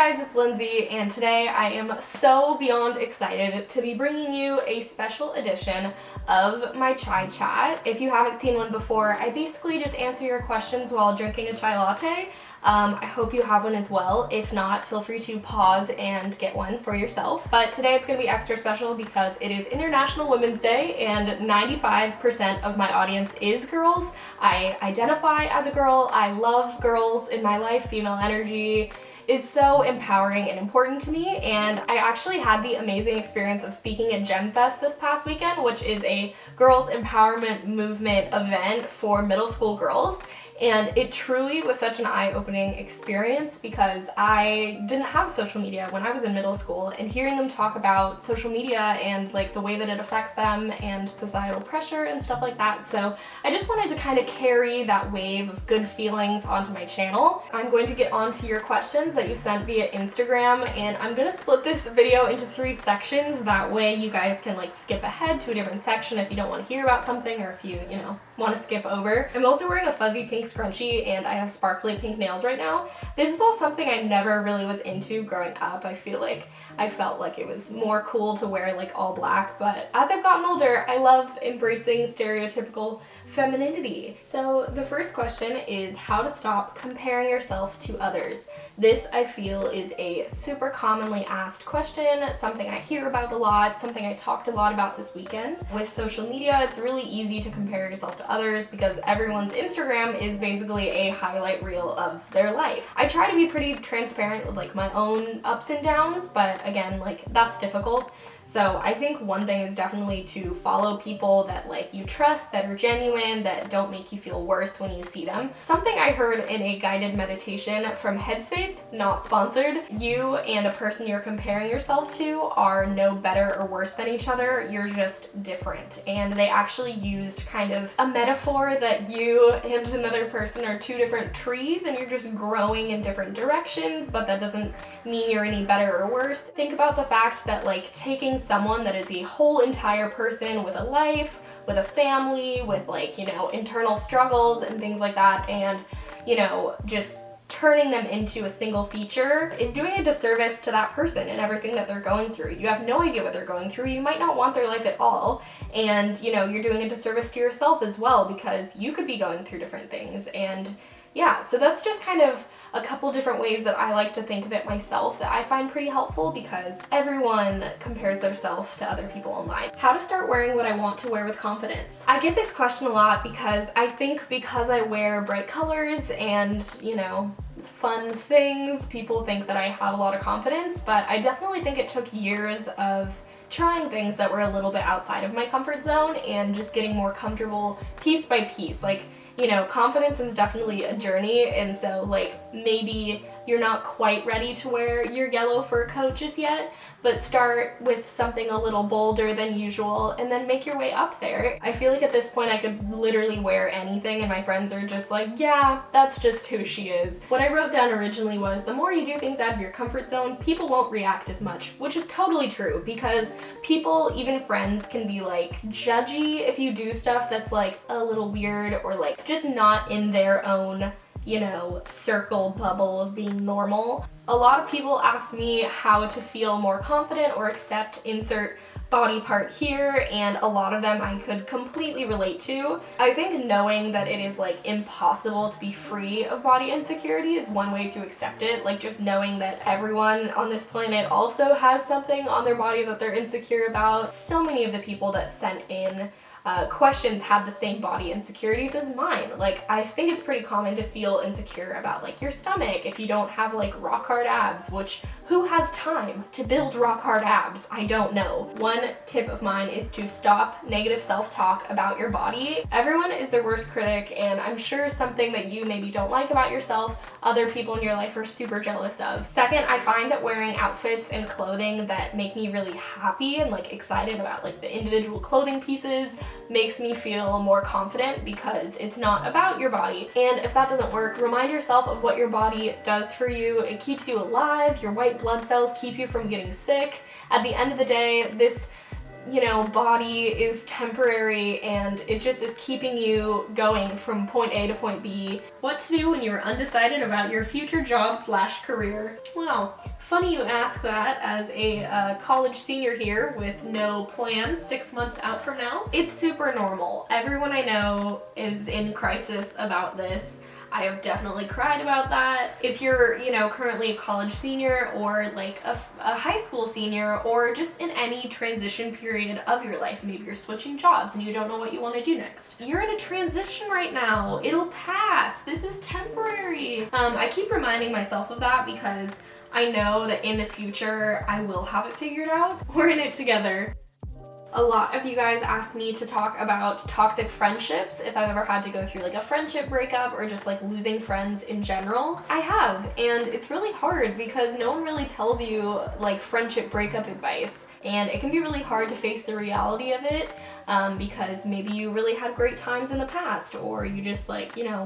guys, it's Lindsay, and today I am so beyond excited to be bringing you a special edition of my chai chat. If you haven't seen one before, I basically just answer your questions while drinking a chai latte. I hope you have one as well. If not, feel free to pause and get one for yourself. But today it's going to be extra special because it is International Women's Day and 95% of my audience is girls. I identify as a girl. I love girls in my life. Female energy is so empowering and important to me, and I actually had the amazing experience of speaking at GemFest this past weekend, which is a girls empowerment movement event for middle school girls. And it truly was such an eye-opening experience because I didn't have social media when I was in middle school, and hearing them talk about social media and like the way that it affects them and societal pressure and stuff like that. So I just wanted to kind of carry that wave of good feelings onto my channel. I'm going to get onto your questions that you sent via Instagram, and I'm gonna split this video into 3 sections. That way you guys can like skip ahead to a different section if you don't want to hear about something, or if you want to skip over. I'm also wearing a fuzzy pink scrunchie and I have sparkly pink nails right now. This is all something I never really was into growing up. I felt like it was more cool to wear like all black, but as I've gotten older, I love embracing stereotypical femininity. So the first question is how to stop comparing yourself to others. This, I feel, is a super commonly asked question, something I hear about a lot, something I talked a lot about this weekend. With social media, it's really easy to compare yourself to others because everyone's Instagram is basically a highlight reel of their life. I try to be pretty transparent with like my own ups and downs, but again, like that's difficult. So I think one thing is definitely to follow people that like you trust, that are genuine, that don't make you feel worse when you see them. Something I heard in a guided meditation from Headspace, not sponsored: you and a person you're comparing yourself to are no better or worse than each other, you're just different. And they actually used kind of a metaphor that you and another person are 2 different trees and you're just growing in different directions, but that doesn't mean you're any better or worse. Think about the fact that like taking someone that is a whole entire person with a life, with a family, with like, internal struggles and things like that, and, just turning them into a single feature is doing a disservice to that person and everything that they're going through. You have no idea what they're going through. You might not want their life at all. And, you're doing a disservice to yourself as well because you could be going through different things. And yeah, so that's just kind of a couple different ways that I like to think of it myself that I find pretty helpful because everyone compares themselves to other people online. How to start wearing what I want to wear with confidence. I get this question a lot because I think because I wear bright colors and, fun things, people think that I have a lot of confidence, but I definitely think it took years of trying things that were a little bit outside of my comfort zone and just getting more comfortable piece by piece. Confidence is definitely a journey, and so maybe you're not quite ready to wear your yellow fur coat just yet, but start with something a little bolder than usual and then make your way up there. I feel like at this point I could literally wear anything and my friends are just like, yeah, that's just who she is. What I wrote down originally was the more you do things out of your comfort zone, people won't react as much, which is totally true because people, even friends, can be judgy if you do stuff that's a little weird or just not in their own circle bubble of being normal. A lot of people ask me how to feel more confident or accept insert body part here, and a lot of them I could completely relate to. I think knowing that it is impossible to be free of body insecurity is one way to accept it. Just knowing that everyone on this planet also has something on their body that they're insecure about. So many of the people that sent in questions had the same body insecurities as mine. I think it's pretty common to feel insecure about your stomach if you don't have rock hard abs, which who has time to build rock hard abs? I don't know. One tip of mine is to stop negative self-talk about your body. Everyone is their worst critic, and I'm sure something that you maybe don't like about yourself, other people in your life are super jealous of. Second, I find that wearing outfits and clothing that make me really happy and excited about the individual clothing pieces makes me feel more confident because it's not about your body. And if that doesn't work, remind yourself of what your body does for you. It keeps you alive, your white blood cells keep you from getting sick. At the end of the day, this body is temporary and it just is keeping you going from point A to point B. What to do when you're undecided about your future job/career? Well, funny you ask that as a college senior here with no plans 6 months out from now. It's super normal. Everyone I know is in crisis about this. I have definitely cried about that. If you're, currently a college senior or like a high school senior or just in any transition period of your life, maybe you're switching jobs and you don't know what you want to do next. You're in a transition right now. It'll pass. This is temporary. I keep reminding myself of that because I know that in the future I will have it figured out. We're in it together. A lot of you guys asked me to talk about toxic friendships, if I've ever had to go through like a friendship breakup or just like losing friends in general. I have, and it's really hard because no one really tells you like friendship breakup advice. And it can be really hard to face the reality of it because maybe you really had great times in the past, or you just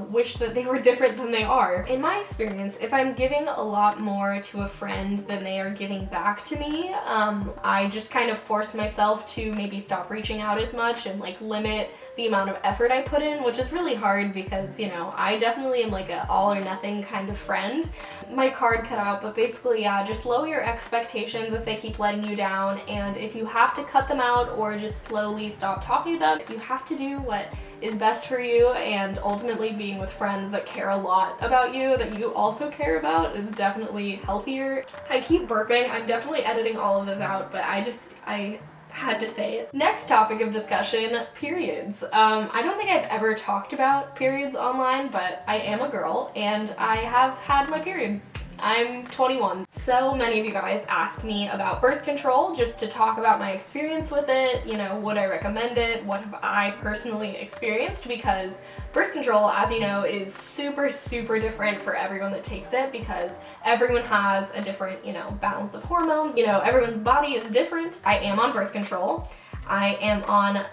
wish that they were different than they are. In my experience, if I'm giving a lot more to a friend than they are giving back to me, I just kind of force myself to maybe stop reaching out as much and like limit the amount of effort I put in, which is really hard because, I definitely am like an all or nothing kind of friend. My card cut out, but basically, yeah, just lower your expectations if they keep letting you down, and if you have to cut them out or just slowly stop talking to them, you have to do what is best for you, and ultimately being with friends that care a lot about you, that you also care about, is definitely healthier. I keep burping, I'm definitely editing all of those out, but I had to say it. Next topic of discussion, periods. I don't think I've ever talked about periods online, but I am a girl and I have had my period. I'm 21. So many of you guys asked me about birth control, just to talk about my experience with it, would I recommend it, what have I personally experienced, because birth control, as you know, is super, super different for everyone that takes it because everyone has a different, balance of hormones, everyone's body is different. I am on birth control. I am on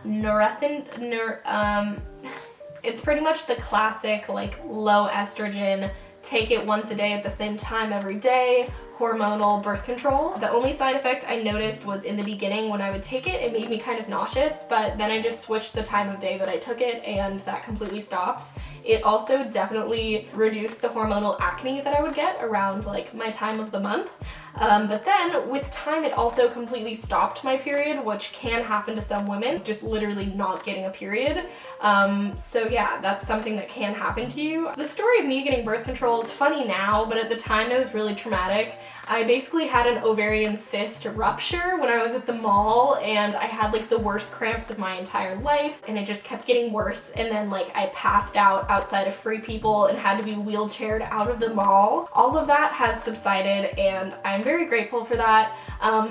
it's pretty much the classic, like, low estrogen, take it once a day at the same time every day, hormonal birth control. The only side effect I noticed was in the beginning when I would take it, it made me kind of nauseous, but then I just switched the time of day that I took it and that completely stopped. It also definitely reduced the hormonal acne that I would get around like my time of the month. But then with time it also completely stopped my period, which can happen to some women, just literally not getting a period. So yeah, that's something that can happen to you. The story of me getting birth control is funny now, but at the time it was really traumatic. I basically had an ovarian cyst rupture when I was at the mall, and I had like the worst cramps of my entire life, and it just kept getting worse, and then like I passed out outside of Free People and had to be wheelchaired out of the mall. All of that has subsided and I'm very grateful for that.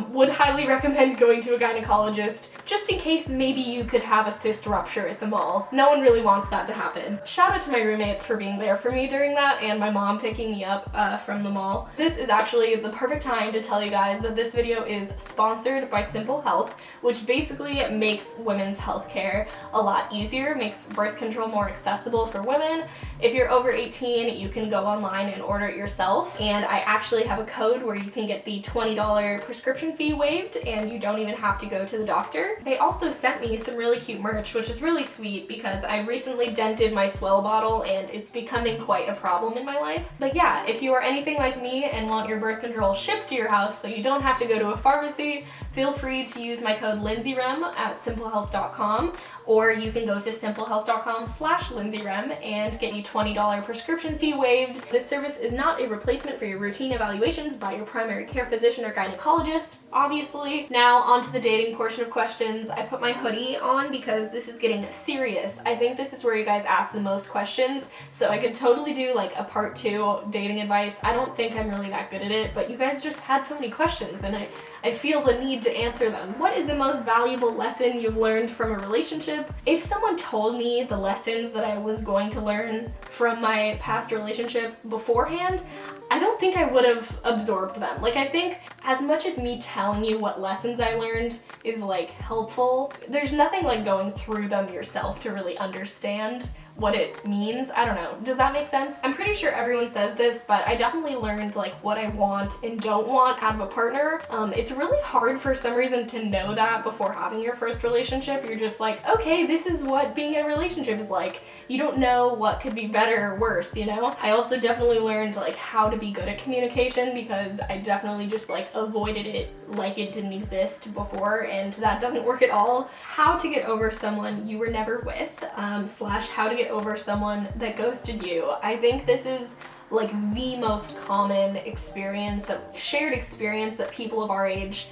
Would highly recommend going to a gynecologist just in case maybe you could have a cyst rupture at the mall. No one really wants that to happen. Shout out to my roommates for being there for me during that, and my mom picking me up from the mall. This is actually the perfect time to tell you guys that this video is sponsored by Simple Health, which basically makes women's healthcare a lot easier, makes birth control more accessible for women. If you're over 18, you can go online and order it yourself, and I actually have a code where you can get the $20 prescription fee waived and you don't even have to go to the doctor. They also sent me some really cute merch, which is really sweet because I recently dented my Swell bottle and it's becoming quite a problem in my life. But yeah, if you are anything like me and want your birth control shipped to your house so you don't have to go to a pharmacy, feel free to use my code lindseyrem at simplehealth.com, or you can go to simplehealth.com/lindseyrem and get a $20 prescription fee waived. This service is not a replacement for your routine evaluations by your primary care physician or gynecologist, obviously. Now onto the dating portion of questions. I put my hoodie on because this is getting serious. I think this is where you guys ask the most questions, so I could totally do like a part 2 dating advice. I don't think I'm really that good at it, but you guys just had so many questions and I feel the need to answer them. What is the most valuable lesson you've learned from a relationship? If someone told me the lessons that I was going to learn from my past relationship beforehand, I don't think I would have absorbed them. Like, I think as much as me telling you what lessons I learned is like helpful, there's nothing like going through them yourself to really understand what it means. I don't know. Does that make sense? I'm pretty sure everyone says this, but I definitely learned like what I want and don't want out of a partner. It's really hard for some reason to know that before having your first relationship. You're just like, okay, this is what being in a relationship is like. You don't know what could be better or worse, you know? I also definitely learned like how to be good at communication, because I definitely just like avoided it like it didn't exist before, and that doesn't work at all. How to get over someone you were never with, slash how to get over someone that ghosted you. I think this is like the most common experience, shared experience that people of our age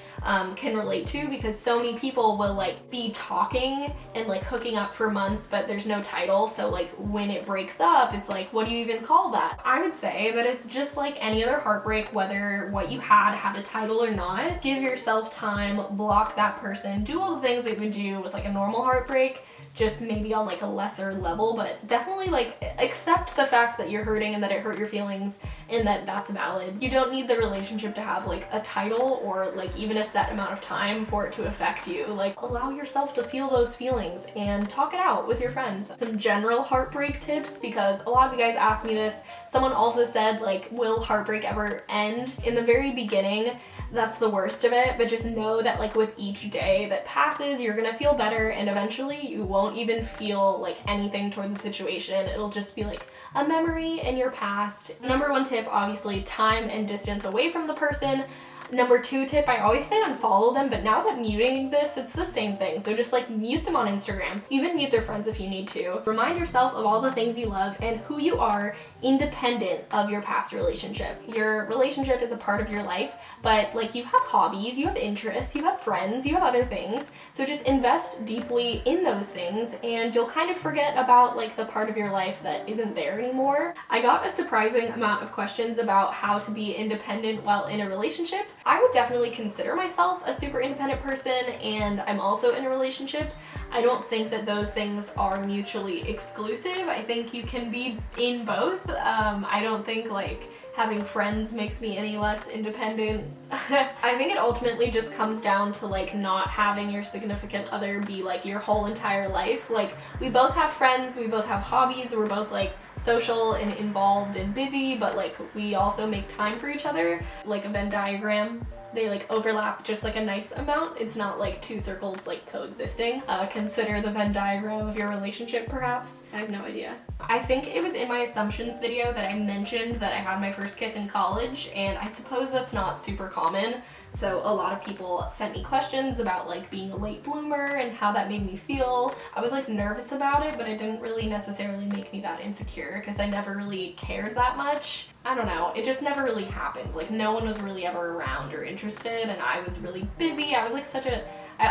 can relate to, because so many people will like be talking and like hooking up for months, but there's no title. So like when it breaks up, it's like, what do you even call that? I would say that it's just like any other heartbreak, whether what you had a title or not. Give yourself time, block that person, do all the things that you would do with like a normal heartbreak, just maybe on like a lesser level, but definitely like accept the fact that you're hurting and that it hurt your feelings and that that's valid. You don't need the relationship to have like a title or like even a set amount of time for it to affect you. Like, allow yourself to feel those feelings and talk it out with your friends. Some general heartbreak tips, because a lot of you guys asked me this. Someone also said like, will heartbreak ever end? In the very beginning, that's the worst of it, but just know that like with each day that passes, you're gonna feel better, and eventually you won't even feel like anything toward the situation. It'll just be like a memory in your past. Number one tip, obviously, time and distance away from the person. Number two tip, I always say unfollow them, but now that muting exists, it's the same thing. So just like mute them on Instagram, even mute their friends if you need to. Remind yourself of all the things you love and who you are independent of your past relationship. Your relationship is a part of your life, but like you have hobbies, you have interests, you have friends, you have other things. So just invest deeply in those things and you'll kind of forget about like the part of your life that isn't there anymore. I got a surprising amount of questions about how to be independent while in a relationship. I would definitely consider myself a super independent person, and I'm also in a relationship. I don't think that those things are mutually exclusive. I think you can be in both. I don't think like having friends makes me any less independent. I think it ultimately just comes down to like not having your significant other be like your whole entire life. Like, we both have friends, we both have hobbies, we're both like social and involved and busy, but like we also make time for each other. Like a Venn diagram, they like overlap just like a nice amount. It's not like two circles like coexisting. Consider the Venn diagram of your relationship, perhaps. I have no idea. I think it was in my assumptions video that I mentioned that I had my first kiss in college, and I suppose that's not super common. So a lot of people sent me questions about like being a late bloomer and how that made me feel. I was like nervous about it, but it didn't really necessarily make me that insecure because I never really cared that much. I don't know, it just never really happened. Like, no one was really ever around or interested, and I was really busy. I was like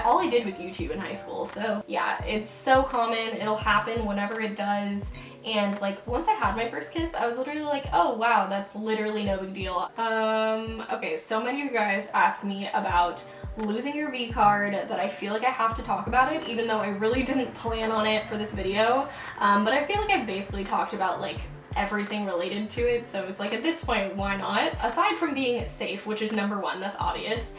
all I did was YouTube in high school. So yeah, it's so common. It'll happen whenever it does. And like once I had my first kiss, I was literally like, oh wow, that's literally no big deal. Okay, so many of you guys asked me about losing your V card that I feel like I have to talk about it, even though I really didn't plan on it for this video. But I feel like I've basically talked about like everything related to it, so it's like at this point, why not? Aside from being safe, which is number one, that's obvious,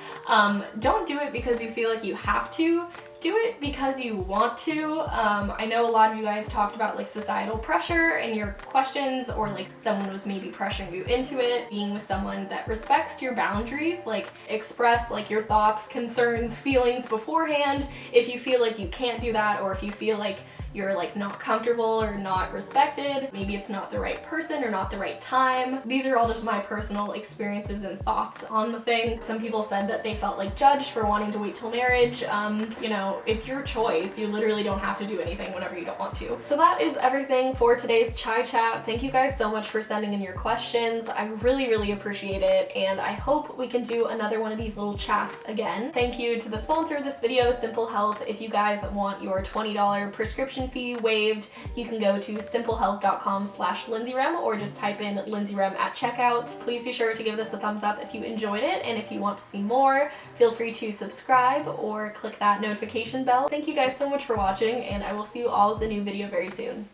don't do it because you feel like you have to. Do it because you want to. I know a lot of you guys talked about like societal pressure and your questions, or like someone was maybe pressuring you into it. Being with someone that respects your boundaries, like express like your thoughts, concerns, feelings beforehand. If you feel like you can't do that, or if you feel like you're like not comfortable or not respected, maybe it's not the right person or not the right time. These are all just my personal experiences and thoughts on the thing. Some people said that they felt like judged for wanting to wait till marriage. You know, it's your choice. You literally don't have to do anything whenever you don't want to. So that is everything for today's chai chat. Thank you guys so much for sending in your questions. I really, really appreciate it, and I hope we can do another one of these little chats again. Thank you to the sponsor of this video, Simple Health. If you guys want your $20 prescription fee waived, you can go to simplehealth.com/lindseyrem or just type in lindseyrem at checkout. Please be sure to give this a thumbs up if you enjoyed it, and if you want to see more, feel free to subscribe or click that notification bell. Thank you guys so much for watching, and I will see you all with a new video very soon.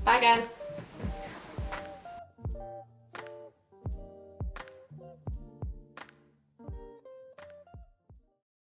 Bye guys!